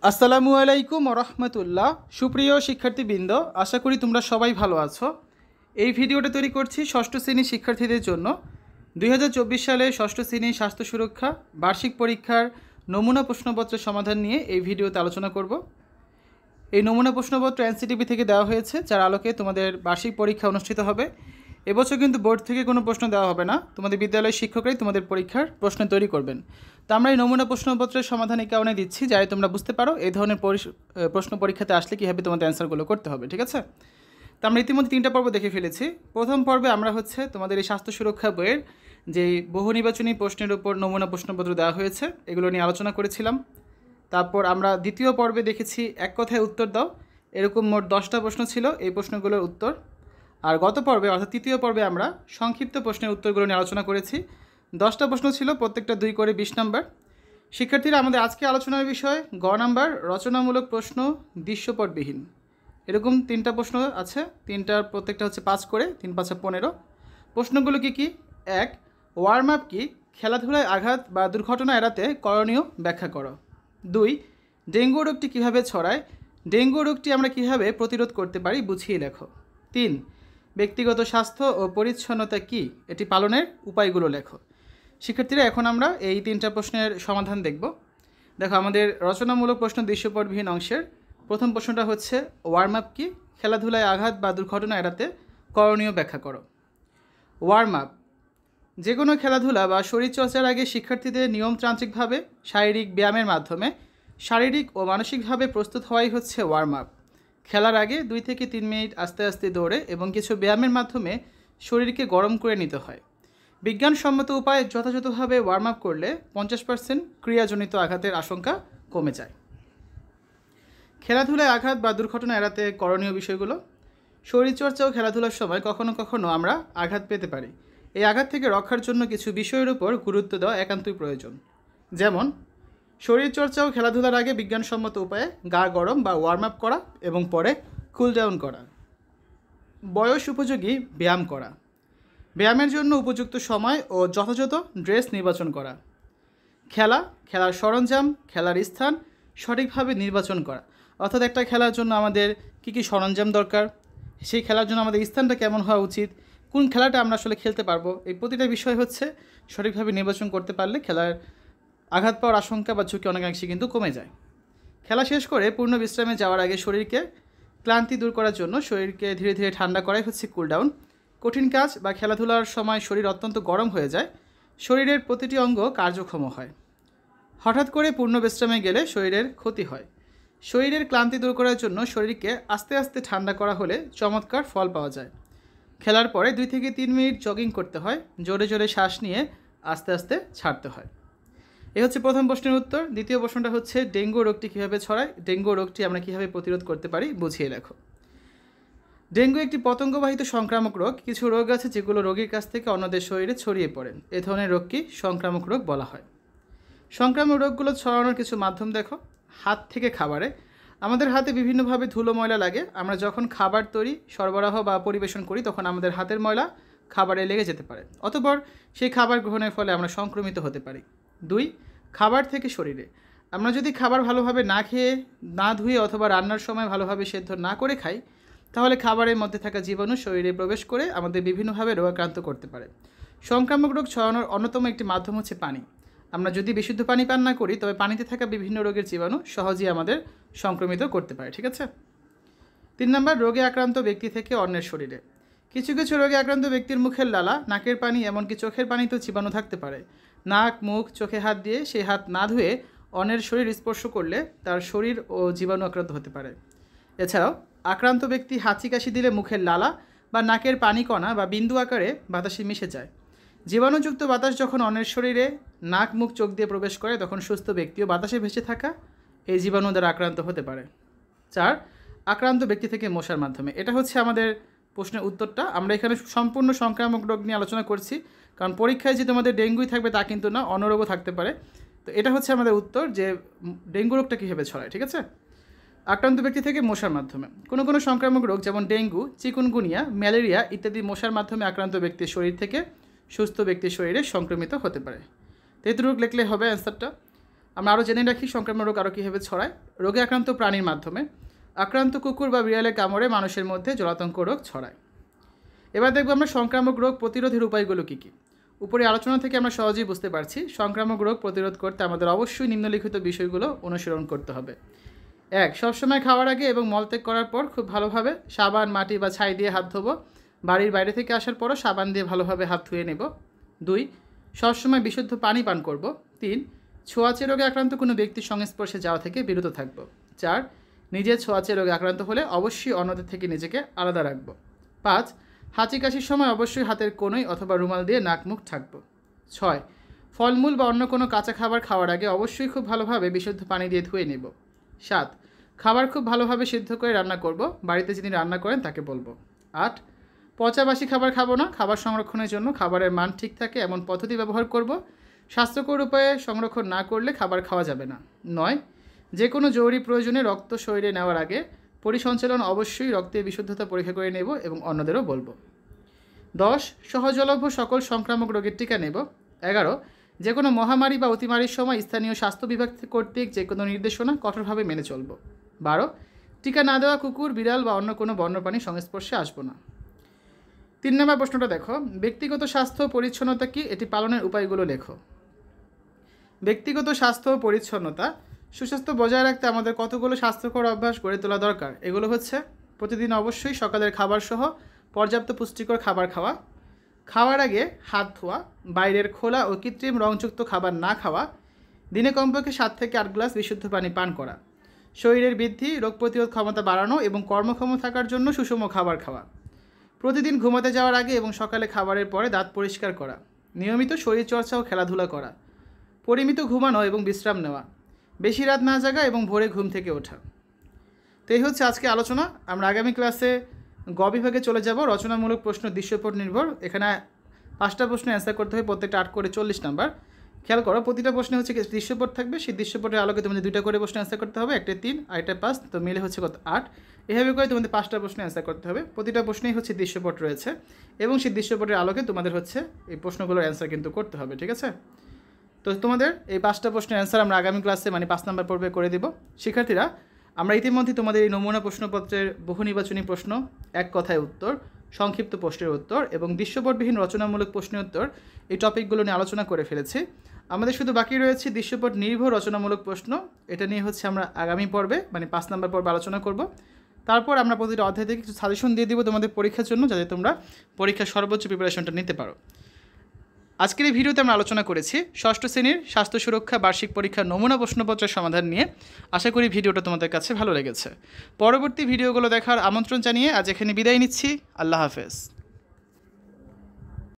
আসসালামু আলাইকুম রহমতুল্লাহ। সুপ্রিয় শিক্ষার্থীবৃন্দ, আশা করি তোমরা সবাই ভালো আছো। এই ভিডিওটা তৈরি করছি ষষ্ঠ শ্রেণীর শিক্ষার্থীদের জন্য। 2024 সালে ষষ্ঠ শ্রেণীর স্বাস্থ্য সুরক্ষা বার্ষিক পরীক্ষার নমুনা প্রশ্নপত্রের সমাধান নিয়ে এই ভিডিওতে আলোচনা করব। এই নমুনা প্রশ্নপত্র এনসিটিভি থেকে দেওয়া হয়েছে, যার আলোকে তোমাদের বার্ষিক পরীক্ষা অনুষ্ঠিত হবে। এবছর কিন্তু বোর্ড থেকে কোনো প্রশ্ন দেওয়া হবে না, তোমাদের বিদ্যালয়ের শিক্ষকরাই তোমাদের পরীক্ষার প্রশ্ন তৈরি করবেন। তো আমরা এই নমুনা প্রশ্নপত্রের সমাধান এই কারণে দিচ্ছি, যাতে তোমরা বুঝতে পারো এই ধরনের প্রশ্ন পরীক্ষাতে আসলে কীভাবে তোমাদের অ্যান্সারগুলো করতে হবে। ঠিক আছে? তো আমরা ইতিমধ্যে 3টা পর্ব দেখে ফেলেছি। প্রথম পর্বে আমরা তোমাদের এই স্বাস্থ্য সুরক্ষা বইয়ের যে বহু নির্বাচনী প্রশ্নের উপর নমুনা প্রশ্নপত্র দেওয়া হয়েছে এগুলো নিয়ে আলোচনা করেছিলাম। তারপর আমরা দ্বিতীয় পর্বে দেখেছি এক কথায় উত্তর দাও, এরকম মোট 10টা প্রশ্ন ছিল, এই প্রশ্নগুলোর উত্তর। আর গত পর্বে অর্থাৎ তৃতীয় পর্বে আমরা সংক্ষিপ্ত প্রশ্নের উত্তরগুলো নিয়ে আলোচনা করেছি। 10টা প্রশ্ন ছিল, প্রত্যেকটা 2 করে 20 নাম্বার। শিক্ষার্থীরা, আমাদের আজকে আলোচনার বিষয় নাম্বার রচনামূলক প্রশ্ন দৃশ্যপটবিহীন। এরকম 3টা প্রশ্ন আছে, 3টার প্রত্যেকটা হচ্ছে 5 করে, 3 5 15। প্রশ্নগুলো কি কি? 1, ওয়ার্ম আপ কি? খেলাধুলায় আঘাত বা দুর্ঘটনা এড়াতে করণীয় ব্যাখ্যা করো। 2, ডেঙ্গু রোগটি কীভাবে ছড়ায়? ডেঙ্গু রোগটি আমরা কীভাবে প্রতিরোধ করতে পারি বুঝিয়ে লেখো। 3, ব্যক্তিগত স্বাস্থ্য ও পরিচ্ছন্নতা কি? এটি পালনের উপায়গুলো লেখো। শিক্ষার্থীরা, এখন আমরা এই 3টা প্রশ্নের সমাধান দেখব। দেখো, আমাদের রচনামূলক প্রশ্ন দৃশ্যপটবিহীন অংশের প্রথম প্রশ্নটা হচ্ছে ওয়ার্ম আপ কি? খেলাধুলায় আঘাত বা দুর্ঘটনা এড়াতে করণীয় ব্যাখ্যা করো। ওয়ার্ম আপ যে কোনো খেলাধুলা বা শরীরচর্চার আগে শিক্ষার্থীদের নিয়মতান্ত্রিকভাবে শারীরিক ব্যায়ামের মাধ্যমে শারীরিক ও মানসিকভাবে প্রস্তুত হওয়াই হচ্ছে ওয়ার্ম আপ। খেলার আগে 2 থেকে 3 মিনিট আস্তে আস্তে দৌড়ে এবং কিছু ব্যায়ামের মাধ্যমে শরীরকে গরম করে নিতে হয়। বিজ্ঞানসম্মত উপায়ে যথাযথভাবে ওয়ার্ম আপ করলে 50% ক্রিয়াজনিত আঘাতের আশঙ্কা কমে যায়। খেলাধুলায় আঘাত বা দুর্ঘটনা এড়াতে করণীয় বিষয়গুলো। শরীরচর্চা ও খেলাধুলার সময় কখনো কখনো আমরা আঘাত পেতে পারি। এই আঘাত থেকে রক্ষার জন্য কিছু বিষয়ের উপর গুরুত্ব দেওয়া একান্তই প্রয়োজন। যেমন, শরীরচর্চা ও খেলাধুলার আগে বিজ্ঞানসম্মত উপায়ে গা গরম বা ওয়ার্ম আপ করা এবং পরে কুল ডাউন করা। বয়স উপযোগী ব্যায়াম করা। ব্যায়ামের জন্য উপযুক্ত সময় ও যথাযথ ড্রেস নির্বাচন করা। খেলার সরঞ্জাম, খেলার স্থান সঠিকভাবে নির্বাচন করা। অর্থাৎ একটা খেলার জন্য আমাদের কী কী সরঞ্জাম দরকার, সেই খেলার জন্য আমাদের স্থানটা কেমন হওয়া উচিত, কোন খেলাটা আমরা আসলে খেলতে পারবো, এই প্রতিটা বিষয় সঠিকভাবে নির্বাচন করতে পারলে খেলার আঘাত পাওয়ার আশঙ্কা বা ঝুঁকি অনেকাংশে কিন্তু কমে যায়। খেলা শেষ করে পূর্ণ বিশ্রামে যাওয়ার আগে শরীরকে ক্লান্তি দূর করার জন্য শরীরকে ধীরে ধীরে ঠান্ডা করাই হচ্ছে কুল ডাউন। কঠিন কাজ বা খেলাধুলার সময় শরীর অত্যন্ত গরম হয়ে যায়, শরীরের প্রতিটি অঙ্গ কার্যক্ষম হয়। হঠাৎ করে পূর্ণ বিশ্রামে গেলে শরীরের ক্ষতি হয়। শরীরের ক্লান্তি দূর করার জন্য শরীরকে আস্তে আস্তে ঠান্ডা করা হলে চমৎকার ফল পাওয়া যায়। খেলার পরে 2 থেকে 3 মিনিট জগিং করতে হয়, জোরে জোরে শ্বাস নিয়ে আস্তে আস্তে ছাড়তে হয়। এই হচ্ছে প্রথম প্রশ্নের উত্তর। দ্বিতীয় প্রশ্নটা হচ্ছে ডেঙ্গু রোগটি কীভাবে ছড়ায়? ডেঙ্গু রোগটি আমরা কীভাবে প্রতিরোধ করতে পারি বুঝিয়ে লেখো। ডেঙ্গু একটি পতঙ্গবাহিত সংক্রামক রোগ। কিছু রোগ আছে যেগুলো রোগীর কাছ থেকে অন্যদের শরীরে ছড়িয়ে পড়ে, এ ধরনের রোগকে সংক্রামক রোগ বলা হয়। সংক্রামক রোগগুলো ছড়ানোর কিছু মাধ্যম দেখো। হাত থেকে খাবারে। আমাদের হাতে বিভিন্নভাবে ধুলো ময়লা লাগে। আমরা যখন খাবার তৈরি, সরবরাহ বা পরিবেশন করি তখন আমাদের হাতের ময়লা খাবারে লেগে যেতে পারে, অতঃপর সেই খাবার গ্রহণের ফলে আমরা সংক্রমিত হতে পারি। 2, খাবার থেকে শরীরে। আমরা যদি খাবার ভালোভাবে না খেয়ে, না ধুয়ে অথবা রান্নার সময় ভালোভাবে সেদ্ধ না করে খাই, তাহলে খাবারের মধ্যে থাকা জীবাণু শরীরে প্রবেশ করে আমাদের বিভিন্নভাবে রোগাক্রান্ত করতে পারে। সংক্রামক রোগ ছড়ানোর অন্যতম একটি মাধ্যম হচ্ছে পানি। আমরা যদি বিশুদ্ধ পানি পান না করি, তবে পানিতে থাকা বিভিন্ন রোগের জীবাণু সহজেই আমাদের সংক্রমিত করতে পারে। ঠিক আছে? 3 নম্বর, রোগে আক্রান্ত ব্যক্তি থেকে অন্যের শরীরে। কিছু কিছু রোগে আক্রান্ত ব্যক্তির মুখের লালা, নাকের পানি, এমনকি চোখের পানিতেও জীবাণু থাকতে পারে। নাক, মুখ, চোখে হাত দিয়ে সেই হাত না ধুয়ে অন্যের শরীর স্পর্শ করলে তার শরীর ও জীবাণু আক্রান্ত হতে পারে। এছাড়াও আক্রান্ত ব্যক্তি হাঁচি কাশি দিলে মুখের লালা বা নাকের পানি কণা বা বিন্দু আকারে বাতাসে মিশে যায়। জীবাণুযুক্ত বাতাস যখন অন্যের শরীরে নাক, মুখ, চোখ দিয়ে প্রবেশ করে তখন সুস্থ ব্যক্তিও বাতাসে ভেসে থাকা এই জীবাণু দ্বারা আক্রান্ত হতে পারে। 4, আক্রান্ত ব্যক্তি থেকে মশার মাধ্যমে। এটা হচ্ছে আমাদের প্রশ্নের উত্তরটা। আমরা এখানে সম্পূর্ণ সংক্রামক রোগ নিয়ে আলোচনা করছি, কারণ পরীক্ষায় যে তোমাদের ডেঙ্গুই থাকবে তা কিন্তু না, অন্য রোগও থাকতে পারে। তো এটা হচ্ছে আমাদের উত্তর, যে ডেঙ্গু রোগটা কীভাবে ছড়ায়। ঠিক আছে? আক্রান্ত ব্যক্তি থেকে মশার মাধ্যমে। কোনো কোনো সংক্রামক রোগ যেমন ডেঙ্গু, চিকুনগুনিয়া, ম্যালেরিয়া ইত্যাদি মশার মাধ্যমে আক্রান্ত ব্যক্তির শরীর থেকে সুস্থ ব্যক্তির শরীরে সংক্রমিত হতে পারে। তো এতটুকু লিখলে হবে অ্যান্সারটা। আমরা আরও জেনে রাখি সংক্রামক রোগ আরও কীভাবে ছড়ায়। রোগে আক্রান্ত প্রাণীর মাধ্যমে আক্রান্ত কুকুর বা বিড়ালের কামড়ে মানুষের মধ্যে জলাতঙ্ক রোগ ছড়ায়। এবার দেখব আমরা সংক্রামক রোগ প্রতিরোধের উপায়গুলো কী কী। উপরে আলোচনা থেকে আমরা সহজেই বুঝতে পারছি সংক্রামক রোগ প্রতিরোধ করতে আমাদের অবশ্যই নিম্নলিখিত বিষয়গুলো অনুসরণ করতে হবে। 1. সবসময় খাওয়ার আগে এবং মলত্যাগ করার পর খুব ভালোভাবে সাবান, মাটি বা ছাই দিয়ে হাত ধোবো। বাড়ির বাইরে থেকে আসার পরও সাবান দিয়ে ভালোভাবে হাত ধুয়ে নেব। 2. সবসময় বিশুদ্ধ পানি পান করব। 3. ছোঁয়াচে রোগে আক্রান্ত কোনো ব্যক্তির সংস্পর্শে যাওয়া থেকে বিরত থাকব। 4. নিজের ছোঁয়াচে রোগে আক্রান্ত হলে অবশ্যই অন্যদের থেকে নিজেকে আলাদা রাখব। 5. হাঁচি কাশির সময় অবশ্যই হাতের কোনোই অথবা রুমাল দিয়ে নাক মুখ ঢাকব। 6. ফলমূল বা অন্য কোনো কাঁচা খাবার খাওয়ার আগে অবশ্যই খুব ভালোভাবে বিশুদ্ধ পানি দিয়ে ধুয়ে নেব। 7. খাবার খুব ভালোভাবে সিদ্ধ করে রান্না করব। বাড়িতে যিনি রান্না করেন তাকে বলবো। 8. পচা বাসি খাবার খাবো না। খাবার সংরক্ষণের জন্য খাবারের মান ঠিক থাকে এমন পদ্ধতি ব্যবহার করব। স্বাস্থ্যকর উপায়ে সংরক্ষণ না করলে খাবার খাওয়া যাবে না। 9. যে কোনো জরুরি প্রয়োজনে রক্ত শরীরে নেওয়ার আগে পরিসঞ্চালন অবশ্যই রক্তের বিশুদ্ধতা পরীক্ষা করে নেব এবং অন্যদেরও বলবো। 10. সহজলভ্য সকল সংক্রামক রোগের টিকা নেব। 11. যে কোনো মহামারী বা অতিমারির সময় স্থানীয় স্বাস্থ্য বিভাগ কর্তৃক যে কোনো নির্দেশনা কঠোরভাবে মেনে চলব। 12. টিকা না দেওয়া কুকুর, বিড়াল বা অন্য কোনো বন্যপ্রাণীর সংস্পর্শে আসবো না। 3 নম্বর প্রশ্নটা দেখো, ব্যক্তিগত স্বাস্থ্য পরিচ্ছন্নতা কি, এটি পালনের উপায়গুলো লেখো। ব্যক্তিগত স্বাস্থ্য পরিচ্ছন্নতা সুস্বাস্থ্য বজায় রাখতে আমাদের কতগুলো স্বাস্থ্যকর অভ্যাস গড়ে তোলা দরকার। এগুলো হচ্ছে: প্রতিদিন অবশ্যই সকালের খাবার সহ পর্যাপ্ত পুষ্টিকর খাবার খাওয়া, খাওয়ার আগে হাত ধোয়া, বাইরের খোলা ও কৃত্রিম রংযুক্ত খাবার না খাওয়া, দিনে কমপক্ষে 7 থেকে 8 গ্লাস বিশুদ্ধ পানি পান করা, শরীরের বৃদ্ধি, রোগ প্রতিরোধ ক্ষমতা বাড়ানো এবং কর্মক্ষম থাকার জন্য সুষম খাবার খাওয়া, প্রতিদিন ঘুমাতে যাওয়ার আগে এবং সকালে খাবারের পরে দাঁত পরিষ্কার করা, নিয়মিত শরীরচর্চা ও খেলাধুলা করা, পরিমিত ঘুমানো এবং বিশ্রাম নেওয়া, বেশি রাত না জাগা এবং ভোরে ঘুম থেকে ওঠা। তো এই হচ্ছে আজকে আলোচনা। আমরা আগামী ক্লাসে গ বিভাগে চলে যাব। রচনামূলক প্রশ্ন দৃশ্যপট নির্ভর। এখানে 5টা প্রশ্ন অ্যান্সার করতে হবে, প্রত্যেকটা 8 করে 40 নাম্বার। খেয়াল করো, প্রতিটা প্রশ্নে হচ্ছে দৃশ্যপট থাকবে, সেই দৃশ্যপটের আলোকে তোমাদের 2টা করে প্রশ্ন অ্যান্সার করতে হবে, একটা 3 আর একটা 5, তো মিলে হচ্ছে কত 8। এভাবে করে তোমাদের 5টা প্রশ্ন অ্যান্সার করতে হবে। প্রতিটা প্রশ্নেই হচ্ছে দৃশ্যপট রয়েছে এবং সেই দৃশ্যপটের আলোকে তোমাদের হচ্ছে এই প্রশ্নগুলোর অ্যান্সার কিন্তু করতে হবে, ঠিক আছে? তো তোমাদের এই 5টা প্রশ্নের অ্যান্সার আমরা আগামী ক্লাসে 5 নম্বর পর্বে করে দেব। শিক্ষার্থীরা, আমরা ইতিমধ্যে তোমাদের এই নমুনা প্রশ্নপত্রের বহু নির্বাচনী প্রশ্ন, এক কথায় উত্তর, সংক্ষিপ্ত প্রশ্নের উত্তর এবং দৃশ্যপটবিহীন রচনামূলক প্রশ্নের উত্তর এই টপিকগুলো নিয়ে আলোচনা করে ফেলেছি। আমাদের শুধু বাকি রয়েছে দৃশ্যপট নির্ভর রচনামূলক প্রশ্ন। এটা নিয়ে হচ্ছে আমরা আগামী পর্বে 5 নম্বর পর্বে আলোচনা করব। তারপর আমরা প্রতিটা অধ্যায় থেকে কিছু সাজেশন দিয়ে দিব তোমাদের পরীক্ষার জন্য, যাতে তোমরা পরীক্ষার সর্বোচ্চ প্রিপারেশনটা নিতে পারো। আজকের এই ভিডিওতে আমরা আলোচনা করেছি 6ষ্ঠ শ্রেণীর স্বাস্থ্য সুরক্ষা বার্ষিক পরীক্ষার নমুনা প্রশ্নপত্রের সমাধান নিয়ে। আশা করি ভিডিওটা তোমাদের কাছে ভালো লেগেছে। পরবর্তী ভিডিওগুলো দেখার আমন্ত্রণ জানিয়ে আজ এখানে বিদায় নিচ্ছি। আল্লাহ হাফেজ।